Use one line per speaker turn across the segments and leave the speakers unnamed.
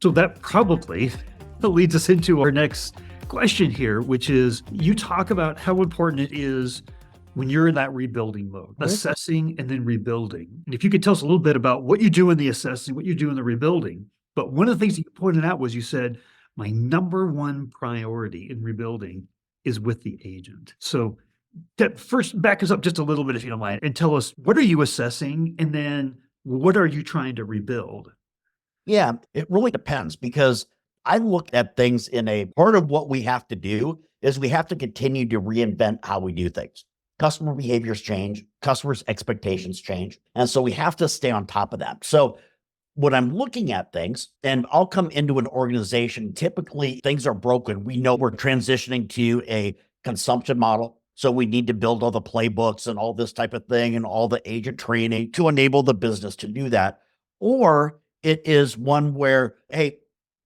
So that probably leads us into our next question here, which is you talk about how important it is when you're in that rebuilding mode,
Mhm.
assessing and then rebuilding. And if you could tell us a little bit about what you do in the assessing, what you do in the rebuilding. But one of the things that you pointed out was you said, my number one priority in rebuilding is with the agent. So that first back us up just a little bit, if you don't mind, and tell us what are you assessing and then what are you trying to rebuild?
Yeah, it really depends because I look at things in a part of what we have to do is we have to continue to reinvent how we do things. Customer behaviors change, customers' expectations change. And so we have to stay on top of that. So when I'm looking at things and I'll come into an organization, typically things are broken. We know we're transitioning to a consumption model. So we need to build all the playbooks and all this type of thing and all the agent training to enable the business to do that. Or it is one where, hey,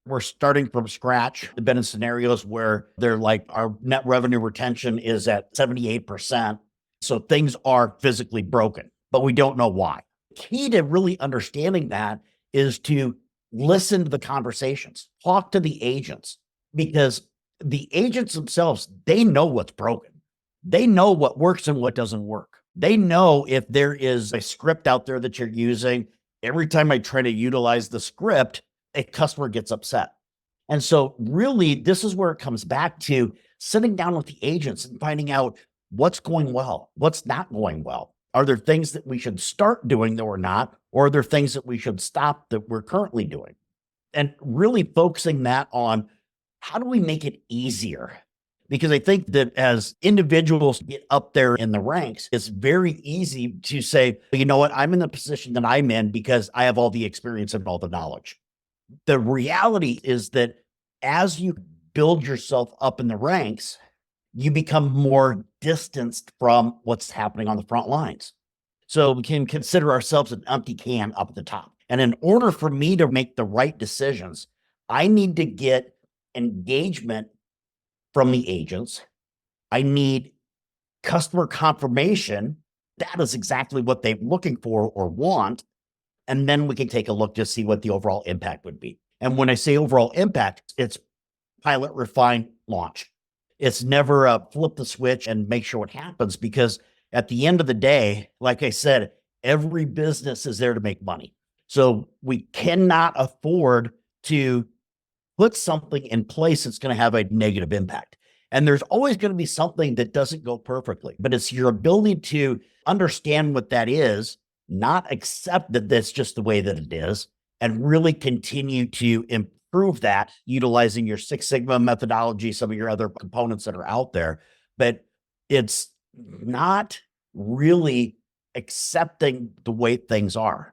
we're starting from scratch. I've been in scenarios where they're like, our net revenue retention is at 78%. So things are physically broken, but we don't know why. Key to really understanding that is to listen to the conversations, talk to the agents, because the agents themselves, they know what's broken. They know what works and what doesn't work. They know if there is a script out there that you're using. Every time I try to utilize the script, a customer gets upset. And so, really, this is where it comes back to sitting down with the agents and finding out what's going well, what's not going well. Are there things that we should start doing that we're not, or are there things that we should stop that we're currently doing? And really focusing that on how do we make it easier? Because I think that as individuals get up there in the ranks, it's very easy to say, you know what, I'm in the position that I'm in because I have all the experience and all the knowledge. The reality is that as you build yourself up in the ranks, you become more distanced from what's happening on the front lines. So we can consider ourselves an empty can up at the top. And in order for me to make the right decisions, I need to get engagement from the agents. I need customer confirmation. That is exactly what they're looking for or want. And then we can take a look to see what the overall impact would be. And when I say overall impact, it's pilot, refine, launch. It's never a flip the switch and make sure it happens because at the end of the day, like I said, every business is there to make money. So we cannot afford to put something in place that's going to have a negative impact. And there's always going to be something that doesn't go perfectly, but it's your ability to understand what that is, not accept that that's just the way that it is, and really continue to improve that utilizing your Six Sigma methodology, some of your other components that are out there. But it's not really accepting the way things are.